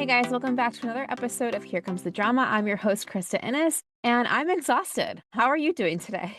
Hey guys, welcome back to another episode of Here Comes the Drama. I'm your host, Krista Innes, and I'm exhausted. How are you doing today?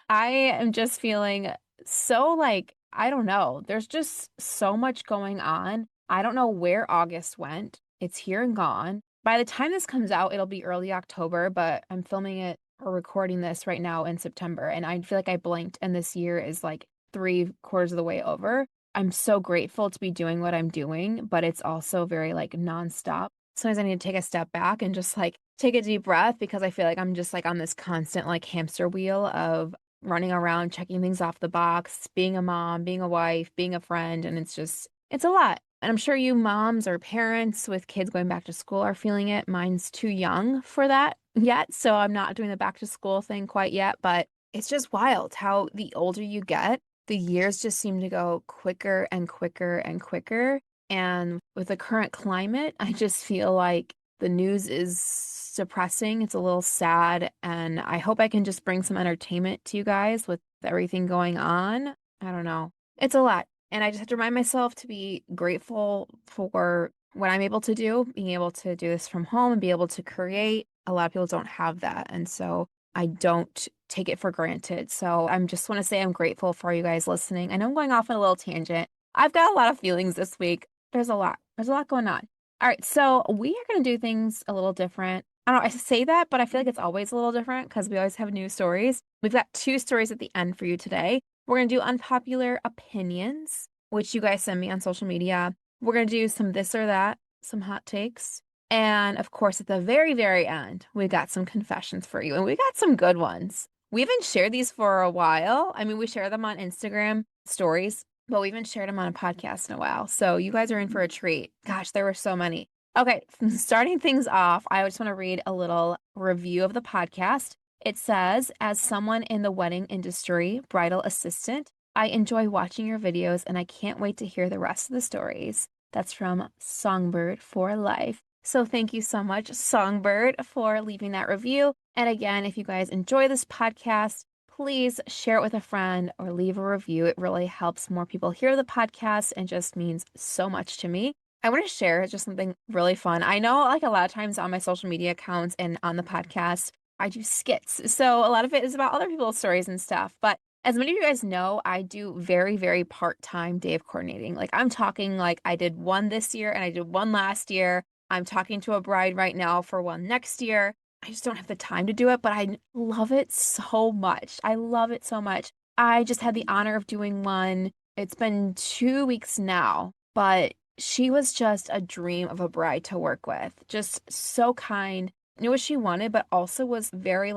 I am just feeling so I don't know. There's just so much going on. I don't know where August went. It's here and gone. By the time this comes out, it'll be early October, but I'm filming it or recording this right now in September, and I feel like I blinked, and this year is like 3/4 of the way over. I'm so grateful to be doing what I'm doing, but it's also very nonstop. Sometimes I need to take a step back and just take a deep breath because I feel like I'm just on this constant hamster wheel of running around, checking things off the box, being a mom, being a wife, being a friend, and it's a lot. And I'm sure you moms or parents with kids going back to school are feeling it. Mine's too young for that yet, so I'm not doing the back to school thing quite yet, but it's just wild how the older you get, the years just seem to go quicker and quicker and quicker. And with the current climate, I just feel like the news is depressing. It's a little sad. And I hope I can just bring some entertainment to you guys with everything going on. I don't know. It's a lot. And I just have to remind myself to be grateful for what I'm able to do, being able to do this from home and be able to create. A lot of people don't have that. And so I don't take it for granted. So I'm just want to say I'm grateful for you guys listening. I know I'm going off on a little tangent. I've got a lot of feelings this week. There's a lot. There's a lot going on. All right, so we are going to do things a little different. I don't know, I say that, but I feel like it's always a little different because we always have new stories. We've got two stories at the end for you today. We're going to do unpopular opinions, which you guys send me on social media. We're going to do some this or that, some hot takes. And of course, at the very, very end, we got some confessions for you, and we got some good ones. We haven't shared these for a while. I mean, we share them on Instagram stories, but we haven't shared them on a podcast in a while. So you guys are in for a treat. Gosh, there were so many. Okay, starting things off, I just want to read a little review of the podcast. It says, as someone in the wedding industry, bridal assistant, I enjoy watching your videos and I can't wait to hear the rest of the stories. That's from Songbird for Life. So thank you so much, Songbird, for leaving that review. And again, if you guys enjoy this podcast, please share it with a friend or leave a review. It really helps more people hear the podcast and just means so much to me. I want to share just something really fun. I know a lot of times on my social media accounts and on the podcast, I do skits. So a lot of it is about other people's stories and stuff. But as many of you guys know, I do very, very part-time day of coordinating. I'm talking I did one this year and I did one last year. I'm talking to a bride right now for one next year. I just don't have the time to do it, but I love it so much. I love it so much. I just had the honor of doing one. It's been 2 weeks now, but she was just a dream of a bride to work with. Just so kind, knew what she wanted, but also was very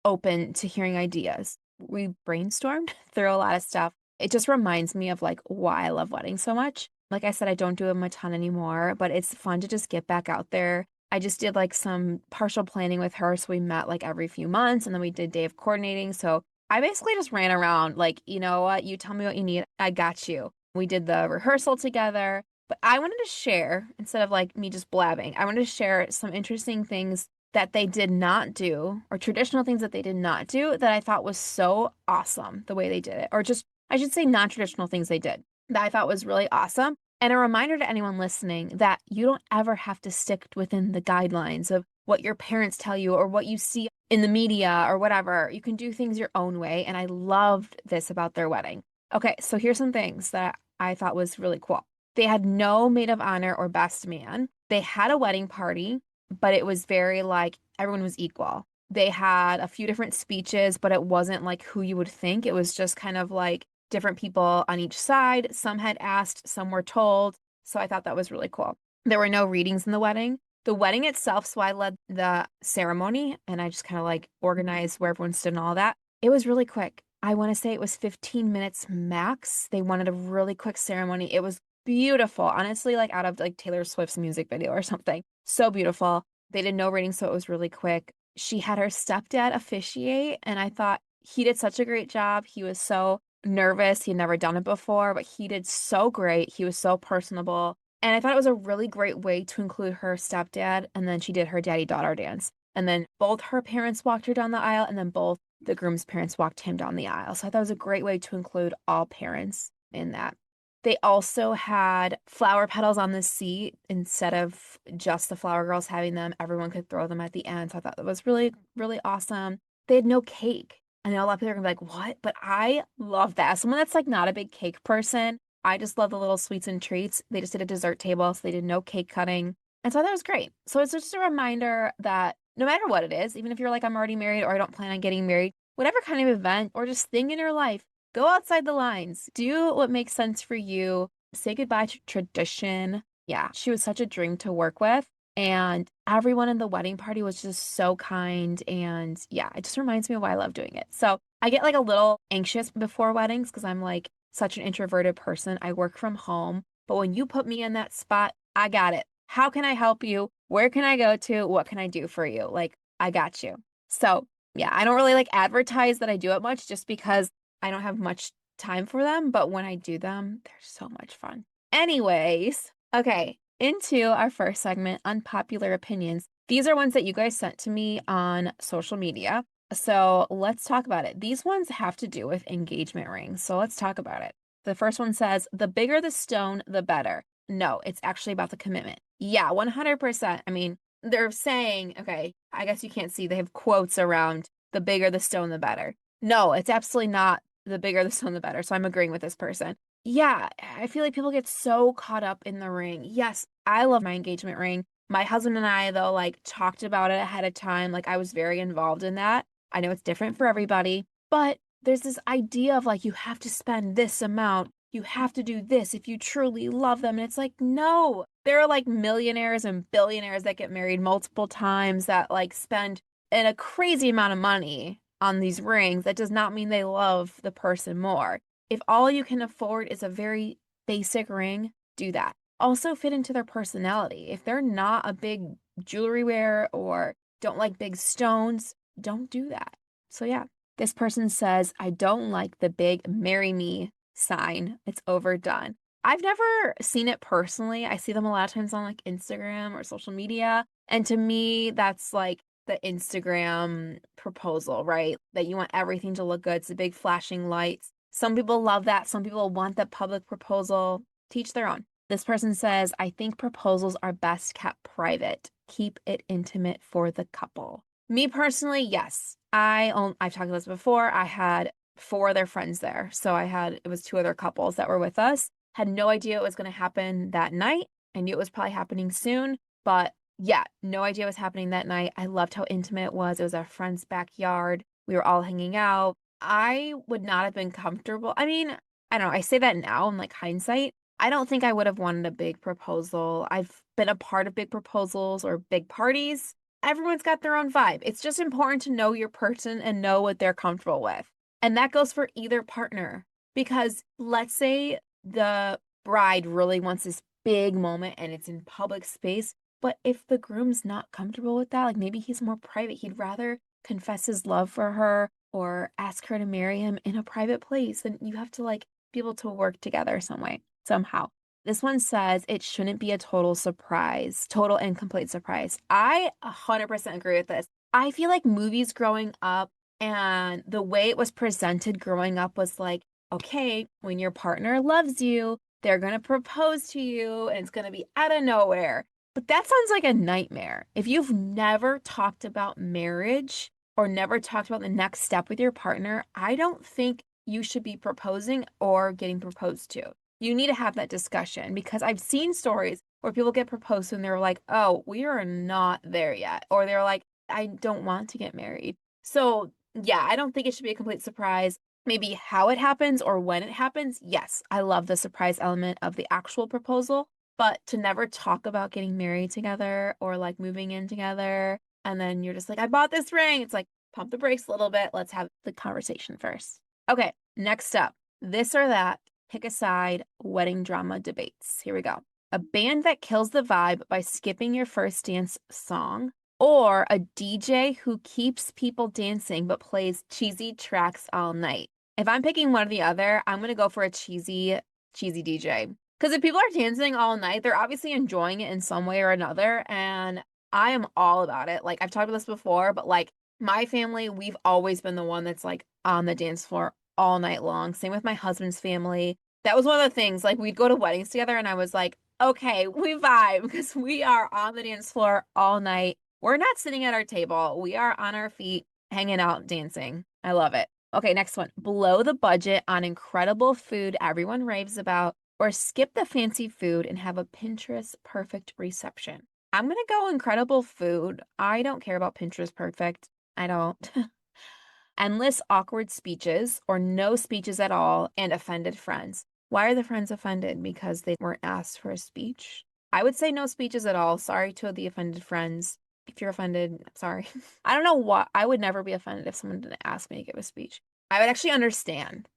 open to hearing ideas. We brainstormed through a lot of stuff. It just reminds me of why I love weddings so much. Like I said, I don't do them a ton anymore, but it's fun to just get back out there. I just did some partial planning with her. So we met every few months and then we did day of coordinating. So I basically just ran around you know what, you tell me what you need. I got you. We did the rehearsal together, but I wanted to share, instead of me just blabbing, I wanted to share some interesting things that they did not do, or traditional things that they did not do that I thought was so awesome the way they did it. Or just, I should say, non-traditional things they did that I thought was really awesome. And a reminder to anyone listening that you don't ever have to stick within the guidelines of what your parents tell you or what you see in the media or whatever. You can do things your own way. And I loved this about their wedding. Okay, so here's some things that I thought was really cool. They had no maid of honor or best man. They had a wedding party, but it was very everyone was equal. They had a few different speeches, but it wasn't who you would think. It was just kind of different people on each side. Some had asked, some were told. So I thought that was really cool. There were no readings in the wedding. The wedding itself, so I led the ceremony and I just kind of organized where everyone stood and all that. It was really quick. I want to say it was 15 minutes max. They wanted a really quick ceremony. It was beautiful. Honestly, out of Taylor Swift's music video or something. So beautiful. They did no reading, so it was really quick. She had her stepdad officiate, and I thought he did such a great job. He was so nervous. He'd never done it before, but he did so great. He was so personable. And I thought it was a really great way to include her stepdad. And then she did her daddy-daughter dance. And then both her parents walked her down the aisle, and then both the groom's parents walked him down the aisle. So I thought it was a great way to include all parents in that. They also had flower petals on the seat instead of just the flower girls having them. Everyone could throw them at the end. So I thought that was really, really awesome. They had no cake. I know a lot of people are gonna be like, what? But I love that. As someone that's like not a big cake person, I just love the little sweets and treats. They just did a dessert table, so they did no cake cutting. And so that was great. So it's just a reminder that no matter what it is, even if you're like, I'm already married or I don't plan on getting married, whatever kind of event or just thing in your life, go outside the lines. Do what makes sense for you. Say goodbye to tradition. Yeah, she was such a dream to work with. And everyone in the wedding party was just so kind. And yeah, it just reminds me of why I love doing it. So I get like a little anxious before weddings because I'm like such an introverted person. I work from home. But when you put me in that spot, I got it. How can I help you? Where can I go to? What can I do for you? Like, I got you. So yeah, I don't really like advertise that I do it much just because I don't have much time for them, but when I do them, they're so much fun. Anyways, okay, into our first segment, unpopular opinions. These are ones that you guys sent to me on social media. So let's talk about it. These ones have to do with engagement rings. So let's talk about it. The first one says, the bigger the stone, the better. No, it's actually about the commitment. Yeah, 100%. I mean, they're saying, okay, I guess you can't see, they have quotes around the bigger the stone, the better. No, it's absolutely not the bigger the stone, the better. So I'm agreeing with this person. Yeah, I feel like people get so caught up in the ring. Yes, I love my engagement ring. My husband and I, though, like talked about it ahead of time. Like I was very involved in that. I know it's different for everybody, but there's this idea of like, you have to spend this amount. You have to do this if you truly love them. And it's like, no, there are like millionaires and billionaires that get married multiple times that like spend a crazy amount of money on these rings. That does not mean they love the person more. If all you can afford is a very basic ring, do that. Also fit into their personality. If they're not a big jewelry wearer or don't like big stones, don't do that. So yeah, this person says, I don't like the big marry me sign. It's overdone. I've never seen it personally. I see them a lot of times on like Instagram or social media. And to me, that's like the Instagram proposal, right? That you want everything to look good. It's the big flashing lights. Some people love that. Some people want the public proposal. Teach their own. This person says, I think proposals are best kept private. Keep it intimate for the couple. Me personally, yes. I've talked about this before. I had four other friends there. So it was two other couples that were with us. Had no idea it was going to happen that night. I knew it was probably happening soon, but yeah, no idea what was happening that night. I loved how intimate it was. It was our friend's backyard. We were all hanging out. I would not have been comfortable. I mean, I don't know. I say that now in like hindsight. I don't think I would have wanted a big proposal. I've been a part of big proposals or big parties. Everyone's got their own vibe. It's just important to know your person and know what they're comfortable with. And that goes for either partner. Because let's say the bride really wants this big moment and it's in public space. But if the groom's not comfortable with that, like maybe he's more private, he'd rather confess his love for her or ask her to marry him in a private place, then you have to like be able to work together some way, somehow. This one says it shouldn't be a total surprise, total and complete surprise. I 100% agree with this. I feel like movies growing up and the way it was presented growing up was like, okay, when your partner loves you, they're going to propose to you and it's going to be out of nowhere. But that sounds like a nightmare. If you've never talked about marriage or never talked about the next step with your partner, I don't think you should be proposing or getting proposed to. You need to have that discussion because I've seen stories where people get proposed to and they're like, oh, we are not there yet. Or they're like, I don't want to get married. So, yeah, I don't think it should be a complete surprise. Maybe how it happens or when it happens. Yes, I love the surprise element of the actual proposal. But to never talk about getting married together or like moving in together, and then you're just like, I bought this ring. It's like, pump the brakes a little bit. Let's have the conversation first. Okay, next up, this or that, pick a side, wedding drama debates. Here we go. A band that kills the vibe by skipping your first dance song, or a DJ who keeps people dancing but plays cheesy tracks all night. If I'm picking one or the other, I'm going to go for a cheesy DJ. Because if people are dancing all night, they're obviously enjoying it in some way or another. And I am all about it. Like, I've talked about this before, but like my family, we've always been the one that's like on the dance floor all night long. Same with my husband's family. That was one of the things, like we'd go to weddings together and I was like, okay, we vibe because we are on the dance floor all night. We're not sitting at our table. We are on our feet, hanging out, dancing. I love it. Okay, next one. Blow the budget on incredible food everyone raves about, or skip the fancy food and have a Pinterest perfect reception. I'm gonna go incredible food. I don't care about Pinterest perfect. I don't. Endless awkward speeches or no speeches at all and offended friends. Why are the friends offended? Because they weren't asked for a speech? I would say no speeches at all. Sorry to the offended friends. If you're offended, I'm sorry. I don't know what, I would never be offended if someone didn't ask me to give a speech. I would actually understand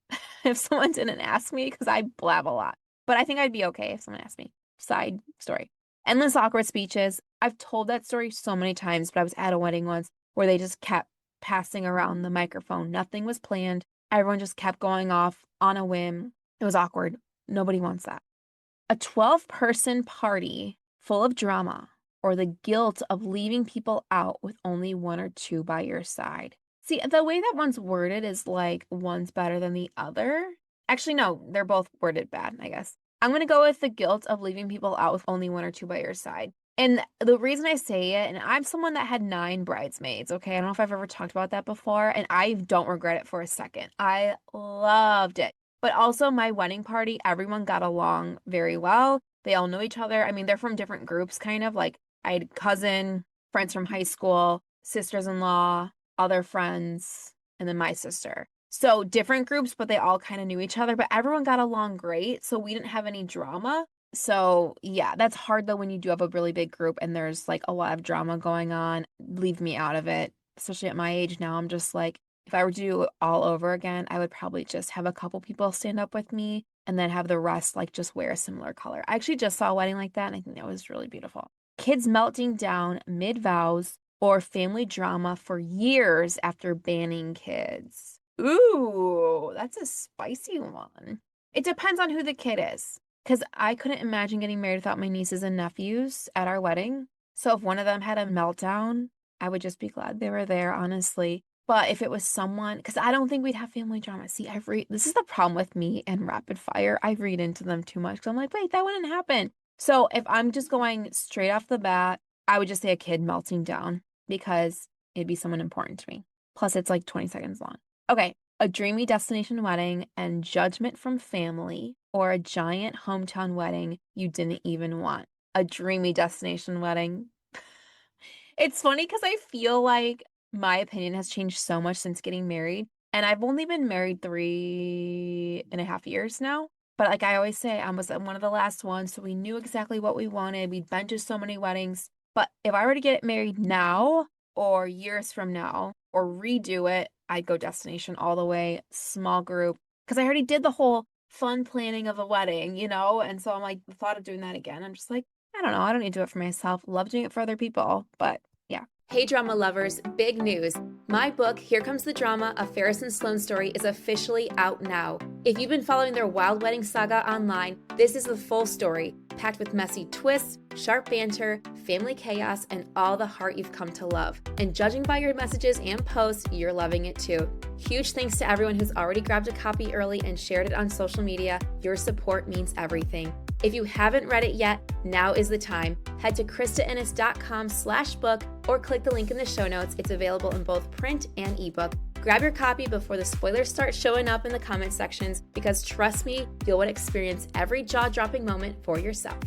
if someone didn't ask me because I blab a lot. But I think I'd be okay if someone asked me. Side story. Endless awkward speeches. I've told that story so many times, but I was at a wedding once where they just kept passing around the microphone. Nothing was planned. Everyone just kept going off on a whim. It was awkward. Nobody wants that. A 12-person party full of drama or the guilt of leaving people out with only one or two by your side. See, the way that one's worded is like one's better than the other. Actually, no, they're both worded bad, I guess. I'm going to go with the guilt of leaving people out with only one or two by your side. And the reason I say it, and I'm someone that had 9 bridesmaids, okay? I don't know if I've ever talked about that before, and I don't regret it for a second. I loved it. But also my wedding party, everyone got along very well. They all knew each other. I mean, they're from different groups, kind of. Like I had a cousin, friends from high school, sisters-in-law, other friends, and then my sister. So different groups, but they all kind of knew each other, but everyone got along great. So we didn't have any drama. So yeah, that's hard though when you do have a really big group and there's like a lot of drama going on. Leave me out of it, especially at my age now. I'm just like, if I were to do it all over again, I would probably just have a couple people stand up with me and then have the rest like just wear a similar color. I actually just saw a wedding like that and I think that was really beautiful. Kids melting down mid vows or family drama for years after banning kids. Ooh, that's a spicy one. It depends on who the kid is. Because I couldn't imagine getting married without my nieces and nephews at our wedding. So if one of them had a meltdown, I would just be glad they were there, honestly. But if it was someone, because I don't think we'd have family drama. See, this is the problem with me and rapid fire. I read into them too much. So I'm like, wait, that wouldn't happen. So if I'm just going straight off the bat, I would just say a kid melting down because it'd be someone important to me. Plus, it's like 20 seconds long. Okay, a dreamy destination wedding and judgment from family, or a giant hometown wedding you didn't even want. A dreamy destination wedding. It's funny because I feel like my opinion has changed so much since getting married. And I've only been married 3.5 years now. But like I always say, I was one of the last ones. So we knew exactly what we wanted. We'd been to so many weddings. But if I were to get married now or years from now or redo it, I'd go destination all the way, small group. Because I already did the whole fun planning of a wedding, And so I'm like, the thought of doing that again, I'm just like, I don't know. I don't need to do it for myself. Love doing it for other people, but yeah. Hey drama lovers, big news. My book, Here Comes the Drama, A Ferris and Sloane Story, is officially out now. If you've been following their wild wedding saga online, this is the full story, packed with messy twists, sharp banter, family chaos, and all the heart you've come to love. And judging by your messages and posts, you're loving it too. Huge thanks to everyone who's already grabbed a copy early and shared it on social media. Your support means everything. If you haven't read it yet, now is the time. Head to KristaEnnis.com/book or click the link in the show notes. It's available in both print and ebook. Grab your copy before the spoilers start showing up in the comment sections because trust me, you'll want to experience every jaw-dropping moment for yourself.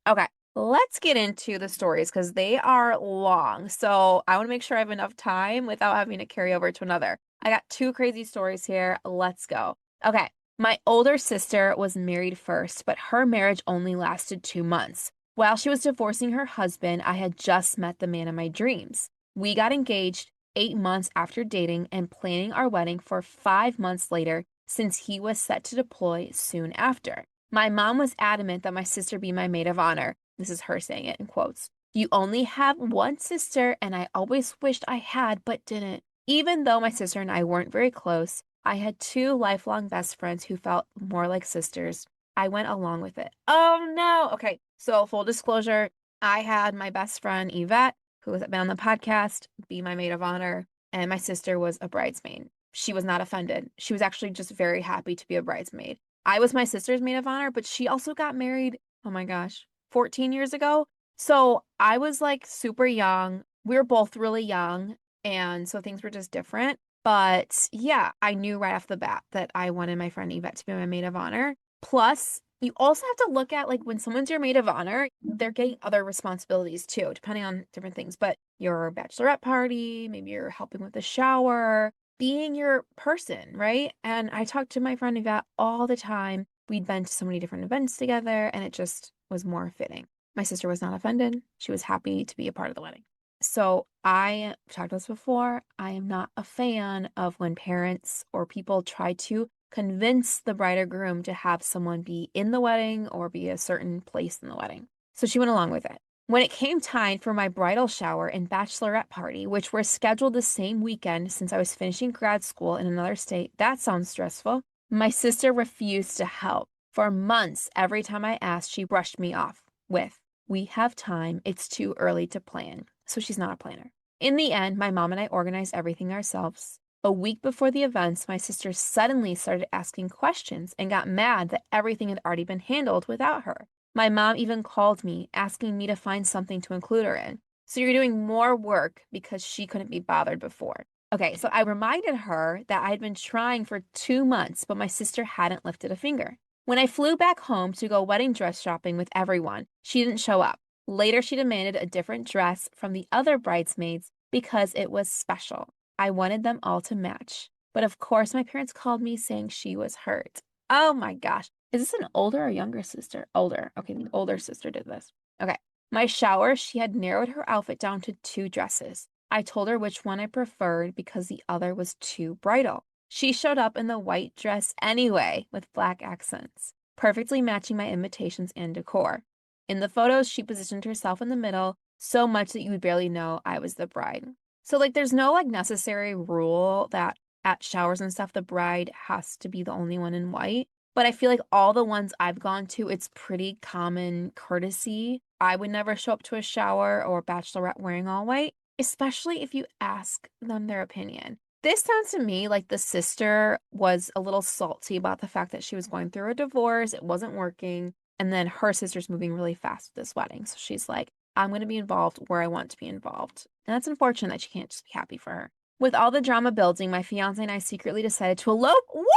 Okay, let's get into the stories because they are long. So I want to make sure I have enough time without having to carry over to another. I got 2 crazy stories here. Let's go. Okay, my older sister was married first, but her marriage only lasted 2 months. While she was divorcing her husband, I had just met the man of my dreams. We got engaged 8 months after dating and planning our wedding for 5 months later since he was set to deploy soon after. My mom was adamant that my sister be my maid of honor. This is her saying it in quotes. You only have one sister, and I always wished I had, but didn't. Even though my sister and I weren't very close, I had 2 lifelong best friends who felt more like sisters. I went along with it. Oh no. Okay, so full disclosure, I had my best friend Yvette. who has been on the podcast, be my maid of honor, and my sister was a bridesmaid. She was not offended. She was actually just very happy to be a bridesmaid. I was my sister's maid of honor, but she also got married, oh my gosh, 14 years ago. So I was like super young. We were both really young. And so things were just different. But yeah, I knew right off the bat that I wanted my friend Yvette to be my maid of honor. Plus, you also have to look at like when someone's your maid of honor, they're getting other responsibilities too, depending on different things. But your bachelorette party, maybe you're helping with the shower, being your person, right? And I talked to my friend Yvette all the time. We'd been to so many different events together, and it just was more fitting. My sister was not offended. She was happy to be a part of the wedding. So I talked about this before. I am not a fan of when parents or people try to convince the bride or groom to have someone be in the wedding or be a certain place in the wedding. So she went along with it. When it came time for my bridal shower and bachelorette party, which were scheduled the same weekend since I was finishing grad school in another state, that sounds stressful. My sister refused to help. For months, every time I asked, she brushed me off with, "We have time. It's too early to plan." So she's not a planner. In the end, my mom and I organized everything ourselves. A week before the events, my sister suddenly started asking questions and got mad that everything had already been handled without her. My mom even called me, asking me to find something to include her in. So you're doing more work because she couldn't be bothered before. Okay, so I reminded her that I had been trying for 2 months, but my sister hadn't lifted a finger. When I flew back home to go wedding dress shopping with everyone, she didn't show up. Later, she demanded a different dress from the other bridesmaids because it was special. I wanted them all to match. But of course, my parents called me saying she was hurt. Oh my gosh. Is this an older or younger sister? Older. Okay, the older sister did this. Okay. My shower, she had narrowed her outfit down to 2 dresses. I told her which one I preferred because the other was too bridal. She showed up in the white dress anyway, with black accents, perfectly matching my invitations and decor. In the photos, she positioned herself in the middle so much that you would barely know I was the bride. So, like, there's no like necessary rule that at showers and stuff, the bride has to be the only one in white. But I feel like all the ones I've gone to, it's pretty common courtesy. I would never show up to a shower or a bachelorette wearing all white, especially if you ask them their opinion. This sounds to me like the sister was a little salty about the fact that she was going through a divorce, it wasn't working, and then her sister's moving really fast with this wedding. So she's like, I'm going to be involved where I want to be involved. And that's unfortunate that she can't just be happy for her. With all the drama building, my fiance and I secretly decided to elope. What?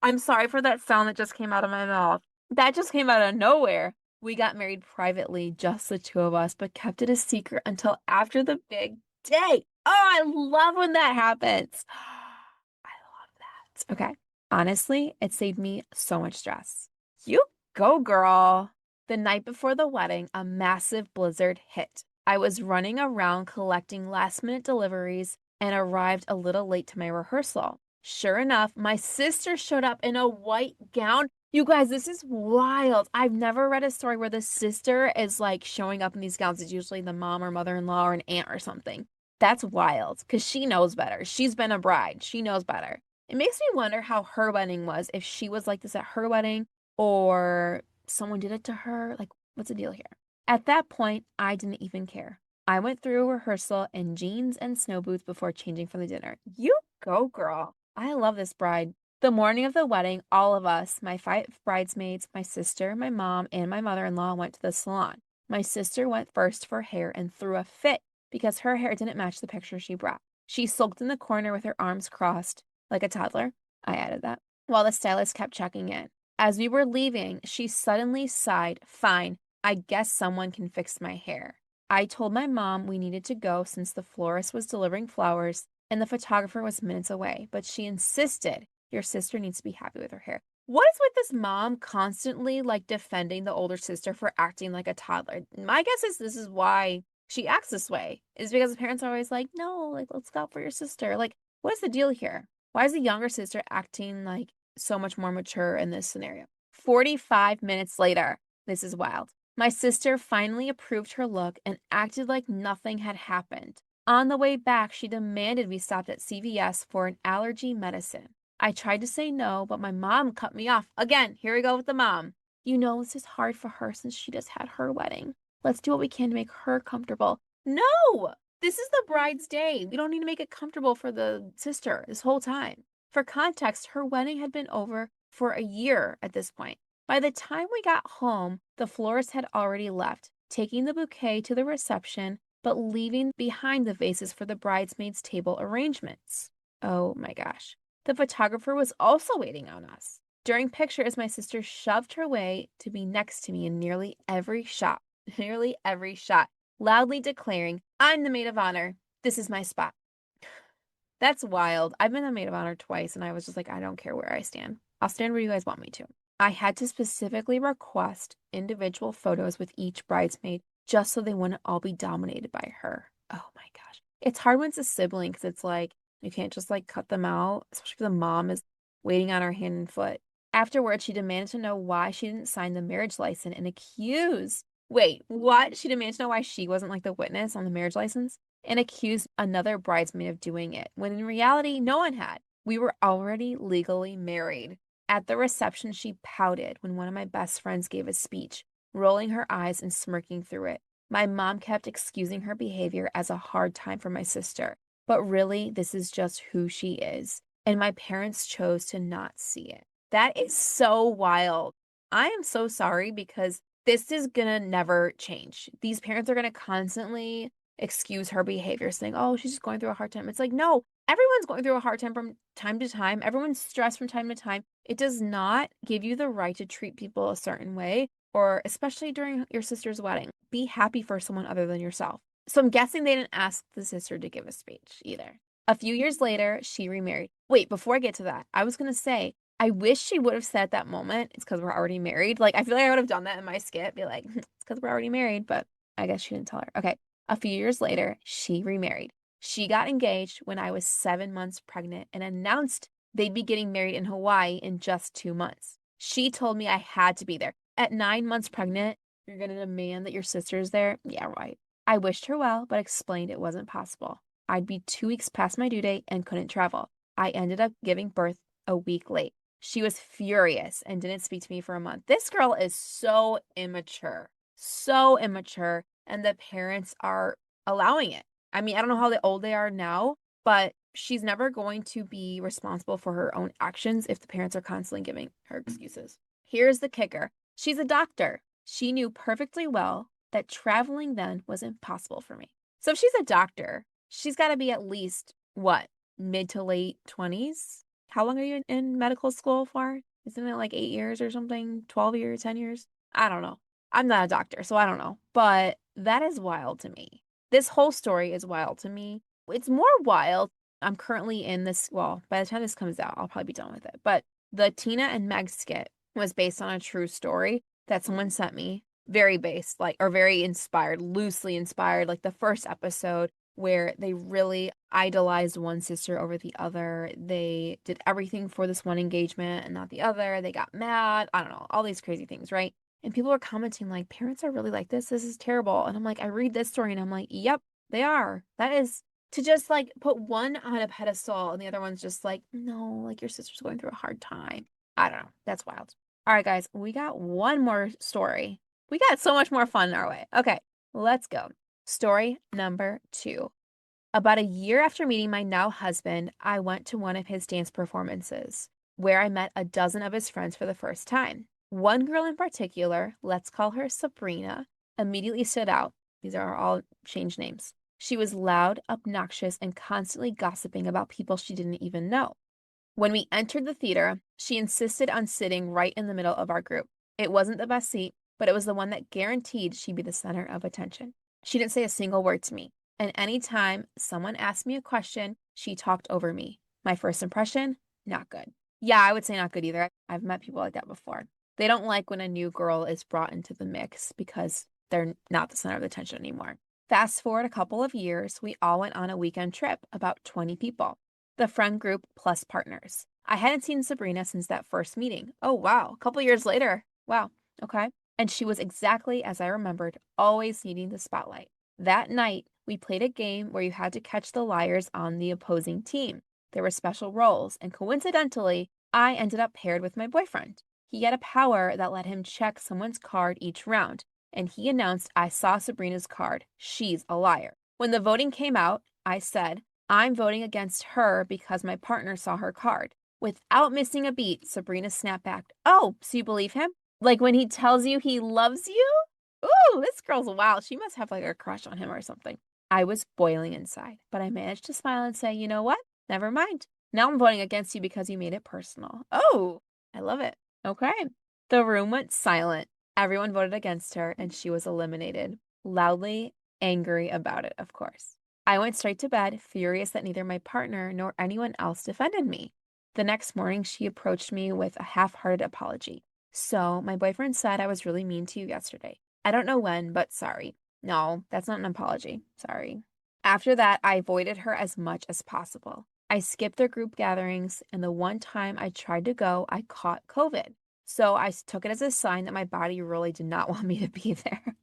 I'm sorry for that sound that just came out of my mouth. That just came out of nowhere. We got married privately, just the two of us, but kept it a secret until after the big day. Oh, I love when that happens. I love that. Okay. Honestly, it saved me so much stress. You go, girl. The night before the wedding, a massive blizzard hit. I was running around collecting last-minute deliveries and arrived a little late to my rehearsal. Sure enough, my sister showed up in a white gown. You guys, this is wild. I've never read a story where the sister is like showing up in these gowns. It's usually the mom or mother-in-law or an aunt or something. That's wild because she knows better. She's been a bride. She knows better. It makes me wonder how her wedding was, if she was like this at her wedding or someone did it to her. Like, what's the deal here? At that point, I didn't even care. I went through rehearsal in jeans and snow boots before changing for the dinner. You go, girl. I love this bride. The morning of the wedding, all of us, my 5 bridesmaids, my sister, my mom, and my mother-in-law went to the salon. My sister went first for hair and threw a fit because her hair didn't match the picture she brought. She sulked in the corner with her arms crossed, like a toddler. I added that. While the stylist kept checking in. As we were leaving, she suddenly sighed, "Fine, I guess someone can fix my hair." I told my mom we needed to go since the florist was delivering flowers and the photographer was minutes away, but she insisted, "Your sister needs to be happy with her hair." What is with this mom constantly like defending the older sister for acting like a toddler? My guess is this is why she acts this way, is because the parents are always like, "No, like, let's go out for your sister." Like, what is the deal here? Why is the younger sister acting like so much more mature in this scenario? 45 minutes later, this is wild. My sister finally approved her look and acted like nothing had happened. On the way back, she demanded we stopped at CVS for an allergy medicine. I tried to say no, but my mom cut me off. Again, here we go with the mom. "You know, this is hard for her since she just had her wedding. Let's do what we can to make her comfortable." No, this is the bride's day. We don't need to make it comfortable for the sister this whole time. For context, her wedding had been over for a year at this point. By the time we got home, the florist had already left, taking the bouquet to the reception, but leaving behind the vases for the bridesmaids' table arrangements. Oh my gosh. The photographer was also waiting on us. During pictures, my sister shoved her way to be next to me in nearly every shot. Nearly every shot, loudly declaring, I'm the maid of honor. This is my spot. That's wild. I've been the maid of honor twice, and I was just like, I don't care where I stand. I'll stand where you guys want me to. I had to specifically request individual photos with each bridesmaid just so they wouldn't all be dominated by her. Oh my gosh. It's hard when it's a sibling because it's like, you can't just like cut them out, especially if the mom is waiting on her hand and foot. Afterwards, she demanded to know why she didn't sign the marriage license and accused. Wait, what? She demanded to know why she wasn't like the witness on the marriage license and accused another bridesmaid of doing it, when in reality, no one had. We were already legally married. At the reception, she pouted when one of my best friends gave a speech, rolling her eyes and smirking through it. My mom kept excusing her behavior as a hard time for my sister, but really, this is just who she is, and my parents chose to not see it. That is so wild. I am so sorry because this is gonna never change. These parents are gonna constantly excuse her behavior, saying, oh, she's just going through a hard time. It's like, no, everyone's going through a hard time from time to time. Everyone's stressed from time to time. It does not give you the right to treat people a certain way, or especially during your sister's wedding. Be happy for someone other than yourself. So I'm guessing they didn't ask the sister to give a speech either. A few years later, she remarried. Wait, before I get to that, I was going to say, I wish she would have said at that moment, it's because we're already married. Like, I feel like I would have done that in my skit, be like, it's because we're already married, but I guess she didn't tell her. Okay. A few years later, she remarried. She got engaged when I was 7 months pregnant and announced they'd be getting married in Hawaii in just 2 months. She told me I had to be there. At 9 months pregnant, you're going to demand that your sister's there? Yeah, right. I wished her well, but explained it wasn't possible. I'd be 2 weeks past my due date and couldn't travel. I ended up giving birth a week late. She was furious and didn't speak to me for a month. This girl is so immature. So immature. And the parents are allowing it. I mean, I don't know how old they are now, but she's never going to be responsible for her own actions if the parents are constantly giving her excuses. Here's the kicker. She's a doctor. She knew perfectly well that traveling then was impossible for me. So if she's a doctor, she's got to be at least, what, mid to late 20s? How long are you in medical school for? Isn't it like 8 years or something? 12 years, 10 years? I don't know. I'm not a doctor, so I don't know. But that is wild to me. This whole story is wild to me. It's more wild. I'm currently in this, well, by the time this comes out, I'll probably be done with it. But the Tina and Meg skit was based on a true story that someone sent me. Very based, like, or very inspired, loosely inspired, like the first episode where they really idolized one sister over the other. They did everything for this one engagement and not the other. They got mad. I don't know, all these crazy things, right? And people are commenting like, parents are really like this. This is terrible. And I'm like, I read this story and I'm like, yep, they are. That is to just like put one on a pedestal and the other one's just like, no, like your sister's going through a hard time. I don't know. That's wild. All right, guys, we got one more story. We got so much more fun our way. Okay, let's go. Story number 2. About a year after meeting my now husband, I went to one of his dance performances where I met a dozen of his friends for the first time. One girl in particular, let's call her Sabrina, immediately stood out. These are all changed names. She was loud, obnoxious, and constantly gossiping about people she didn't even know. When we entered the theater, she insisted on sitting right in the middle of our group. It wasn't the best seat, but it was the one that guaranteed she'd be the center of attention. She didn't say a single word to me. And anytime someone asked me a question, she talked over me. My first impression, not good. Yeah, I would say not good either. I've met people like that before. They don't like when a new girl is brought into the mix because they're not the center of attention anymore. Fast forward a couple of years, we all went on a weekend trip, about 20 people. The friend group plus partners. I hadn't seen Sabrina since that first meeting. Oh, wow. A couple years later. Wow. Okay. And she was exactly as I remembered, always needing the spotlight. That night, we played a game where you had to catch the liars on the opposing team. There were special roles, and coincidentally, I ended up paired with my boyfriend. He had a power that let him check someone's card each round. and he announced I saw Sabrina's card. She's a liar. When the voting came out, I said, I'm voting against her because my partner saw her card. Without missing a beat, Sabrina snapped back, oh, so you believe him? Like when he tells you he loves you? Ooh, this girl's wild. She must have like a crush on him or something. I was boiling inside, but I managed to smile and say, you know what? Never mind. Now I'm voting against you because you made it personal. Oh, I love it. Okay. The room went silent. Everyone voted against her, and she was eliminated. Loudly angry about it, of course. I went straight to bed, furious that neither my partner nor anyone else defended me. The next morning, she approached me with a half-hearted apology. So, my boyfriend said I was really mean to you yesterday. I don't know when, but sorry. No, that's not an apology. Sorry. After that, I avoided her as much as possible. I skipped their group gatherings, and the one time I tried to go, I caught COVID. So I took it as a sign that my body really did not want me to be there.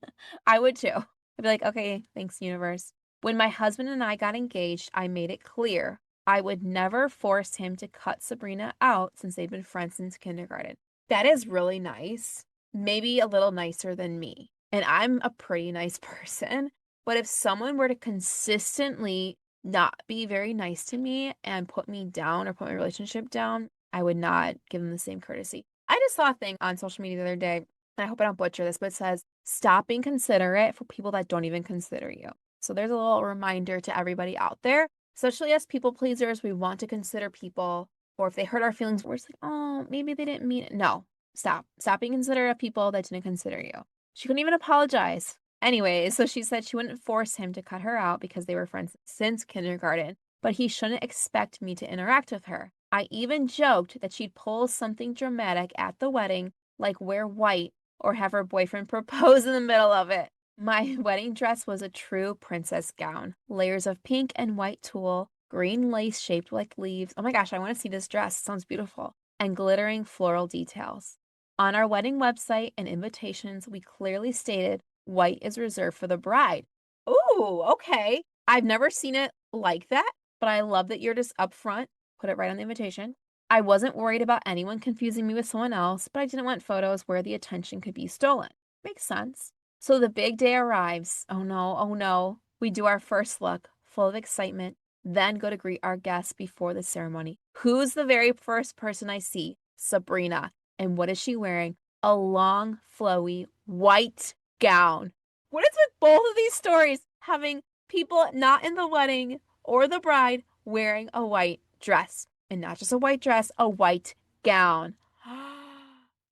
I would too. I'd be like, okay, thanks, universe. When my husband and I got engaged, I made it clear I would never force him to cut Sabrina out since they've been friends since kindergarten. That is really nice. Maybe a little nicer than me. And I'm a pretty nice person. But if someone were to consistently not be very nice to me and put me down or put my relationship down, I would not give them the same courtesy. I just saw a thing on social media the other day, and I hope I don't butcher this, but it says, stop being considerate for people that don't even consider you. So there's a little reminder to everybody out there, especially as people pleasers, we want to consider people, or if they hurt our feelings, we're just like, oh, maybe they didn't mean it. No, stop. Stop being considerate of people that didn't consider you. She couldn't even apologize. Anyway, so she said she wouldn't force him to cut her out because they were friends since kindergarten, but he shouldn't expect me to interact with her. I even joked that she'd pull something dramatic at the wedding, like wear white or have her boyfriend propose in the middle of it. My wedding dress was a true princess gown. Layers of pink and white tulle, green lace shaped like leaves. Oh my gosh, I want to see this dress. It sounds beautiful. And glittering floral details. On our wedding website and invitations, we clearly stated white is reserved for the bride. Ooh, okay. I've never seen it like that, but I love that you're just upfront. Put it right on the invitation. I wasn't worried about anyone confusing me with someone else, but I didn't want photos where the attention could be stolen. Makes sense. So the big day arrives. Oh no, oh no. We do our first look, full of excitement, then go to greet our guests before the ceremony. Who's the very first person I see? Sabrina. And what is she wearing? A long, flowy, white gown. What is with both of these stories having people not in the wedding or the bride wearing a white dress? And not just a white dress, a white gown.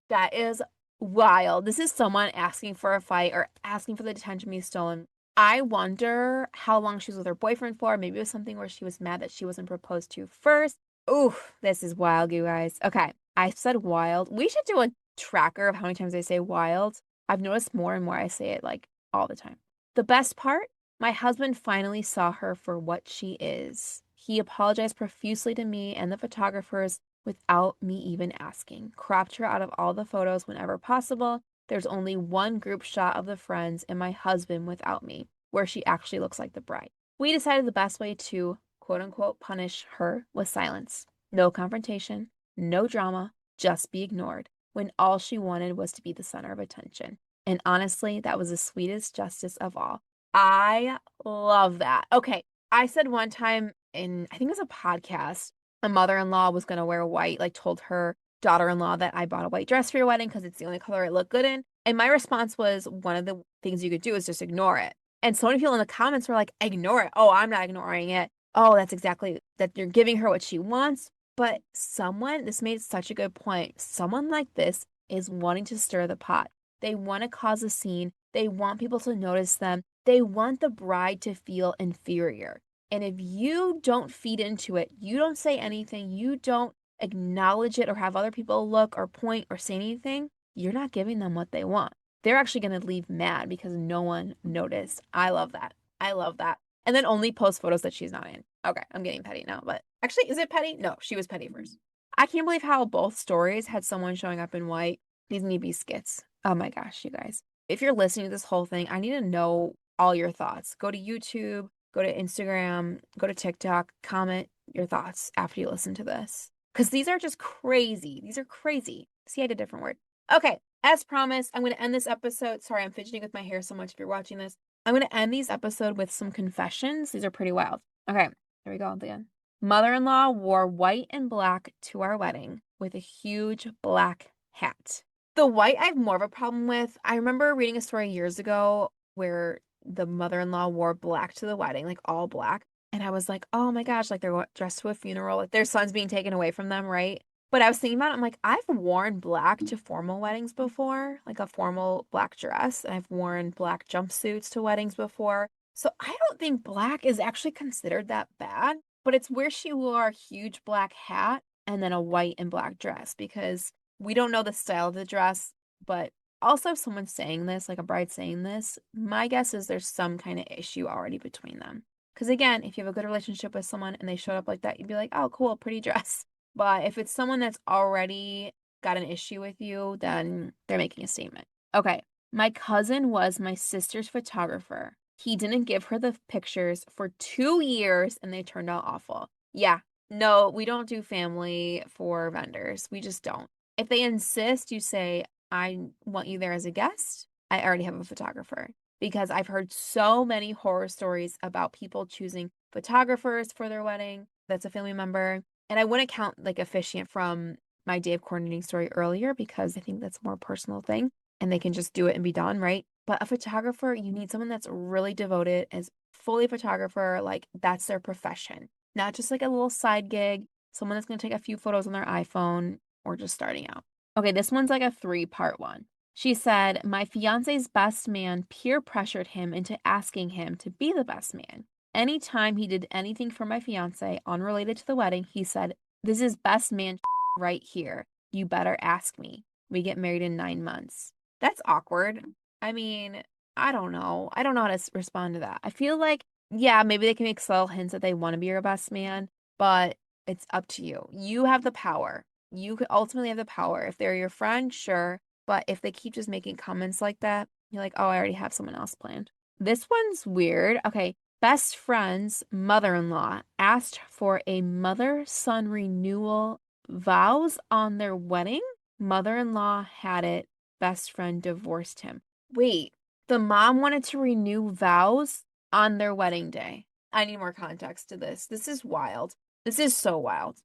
That is wild. This is someone asking for a fight or asking for the attention to be stolen. I wonder how long she was with her boyfriend for. Maybe it was something where she was mad that she wasn't proposed to first. Oof, this is wild, you guys. Okay, I said wild. We should do a tracker of how many times I say wild. I've noticed more and more I say it like all the time. The best part, my husband finally saw her for what she is. He apologized profusely to me and the photographers without me even asking, cropped her out of all the photos whenever possible. There's only one group shot of the friends and my husband without me, where she actually looks like the bride. We decided the best way to, quote unquote, punish her was silence. No confrontation, no drama, just be ignored, when all she wanted was to be the center of attention. And honestly, that was the sweetest justice of all. I love that. Okay, I said one time in, I think it was a podcast, a mother-in-law was going to wear white, like told her daughter-in-law that I bought a white dress for your wedding because it's the only color it looked good in. And my response was one of the things you could do is just ignore it. And so many people in the comments were like, ignore it. Oh, I'm not ignoring it. Oh, that's exactly that you're giving her what she wants. But someone, this made such a good point. Someone like this is wanting to stir the pot. They want to cause a scene. They want people to notice them. They want the bride to feel inferior. And if you don't feed into it, you don't say anything, you don't acknowledge it or have other people look or point or say anything, you're not giving them what they want. They're actually going to leave mad because no one noticed. I love that. I love that. And then only post photos that she's not in. Okay, I'm getting petty now, but actually, is it petty? No, she was petty first. I can't believe how both stories had someone showing up in white. These need to be skits. Oh my gosh, you guys. If you're listening to this whole thing, I need to know all your thoughts. Go to YouTube, go to Instagram, go to TikTok, comment your thoughts after you listen to this. Because these are just crazy. These are crazy. See, I did a different word. Okay, as promised, I'm going to end this episode. Sorry, I'm fidgeting with my hair so much if you're watching this. I'm going to end these episode with some confessions. These are pretty wild. Okay, here we go again. Mother-in-law wore white and black to our wedding with a huge black hat. The white I have more of a problem with. I remember reading a story years ago where the mother-in-law wore black to the wedding, like all black. And I was like, oh my gosh, like they're dressed to a funeral, like their son's being taken away from them, right? But I was thinking about it, I'm like, I've worn black to formal weddings before, like a formal black dress. And I've worn black jumpsuits to weddings before. So I don't think black is actually considered that bad, but it's where she wore a huge black hat and then a white and black dress because we don't know the style of the dress. But also, if someone's saying this, like a bride saying this, my guess is there's some kind of issue already between them. Because again, if you have a good relationship with someone and they showed up like that, you'd be like, oh, cool, pretty dress. But if it's someone that's already got an issue with you, then they're making a statement. Okay, my cousin was my sister's photographer. He didn't give her the pictures for 2 years and they turned out awful. Yeah, no, we don't do family for vendors. We just don't. If they insist, you say, I want you there as a guest. I already have a photographer because I've heard so many horror stories about people choosing photographers for their wedding that's a family member. And I wouldn't count like officiant from my day of coordinating story earlier because I think that's a more personal thing and they can just do it and be done, right? But a photographer, you need someone that's really devoted, is fully a photographer, like that's their profession, not just like a little side gig, someone that's going to take a few photos on their iPhone or just starting out. Okay, this one's like a 3-part one. She said, my fiance's best man peer pressured him into asking him to be the best man. Anytime he did anything for my fiance unrelated to the wedding, he said, this is best man right here. You better ask me. We get married in 9 months. That's awkward. I mean, I don't know. I don't know how to respond to that. I feel like, yeah, maybe they can make subtle hints that they want to be your best man, but it's up to you. You have the power. You could ultimately have the power. If they're your friend, sure. But if they keep just making comments like that, you're like, oh, I already have someone else planned. This one's weird. Okay. Best friend's mother-in-law asked for a mother-son renewal vows on their wedding. Mother-in-law had it. Best friend divorced him. Wait, the mom wanted to renew vows on their wedding day. I need more context to this. This is wild. This is so wild.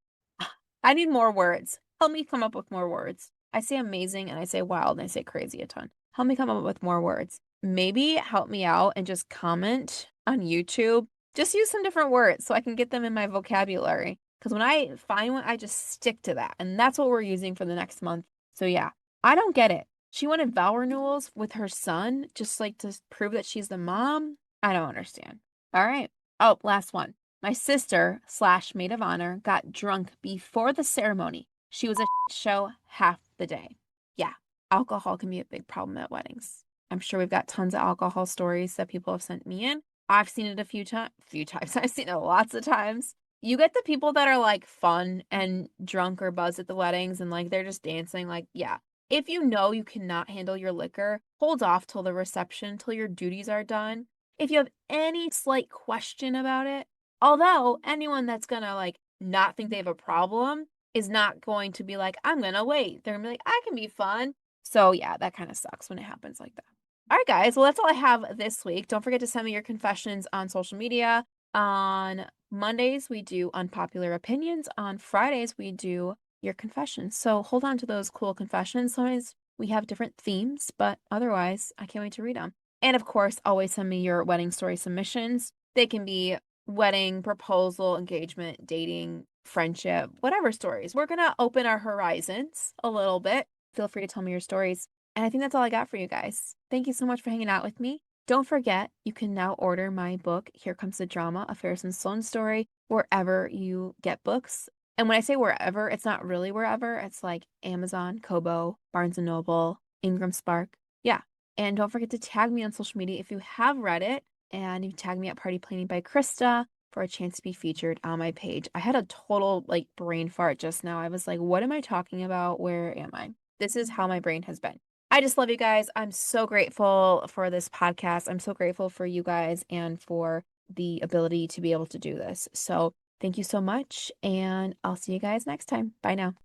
I need more words. Help me come up with more words. I say amazing and I say wild and I say crazy a ton. Help me come up with more words. Maybe help me out and just comment on YouTube. Just use some different words so I can get them in my vocabulary. Because when I find one, I just stick to that. And that's what we're using for the next month. So yeah, I don't get it. She wanted vow renewals with her son, just like to prove that she's the mom. I don't understand. All right. Oh, last one. My sister / maid of honor got drunk before the ceremony. She was a show half the day. Yeah, alcohol can be a big problem at weddings. I'm sure we've got tons of alcohol stories that people have sent me in. I've seen it a few times. I've seen it lots of times. You get the people that are like fun and drunk or buzzed at the weddings and like they're just dancing. Like, yeah. If you know you cannot handle your liquor, hold off till the reception, till your duties are done. If you have any slight question about it, although anyone that's gonna like not think they have a problem is not going to be like, I'm gonna wait. They're gonna be like, I can be fun. So yeah, that kind of sucks when it happens like that. All right, guys. Well, that's all I have this week. Don't forget to send me your confessions on social media. On Mondays, we do unpopular opinions. On Fridays, we do your confessions. So hold on to those cool confessions. Sometimes we have different themes, but otherwise, I can't wait to read them. And of course, always send me your wedding story submissions. They can be wedding, proposal, engagement, dating, friendship, whatever stories. We're going to open our horizons a little bit. Feel free to tell me your stories. And I think that's all I got for you guys. Thank you so much for hanging out with me. Don't forget, you can now order my book, Here Comes the Drama, A Ferris and Sloane Story, wherever you get books. And when I say wherever, it's not really wherever. It's like Amazon, Kobo, Barnes & Noble, Ingram Spark. Yeah. And don't forget to tag me on social media if you have read it. And you tag me at Party Planning by Krista for a chance to be featured on my page. I had a total like brain fart just now. I was like, what am I talking about? Where am I? This is how my brain has been. I just love you guys. I'm so grateful for this podcast. I'm so grateful for you guys and for the ability to be able to do this. So thank you so much. And I'll see you guys next time. Bye now.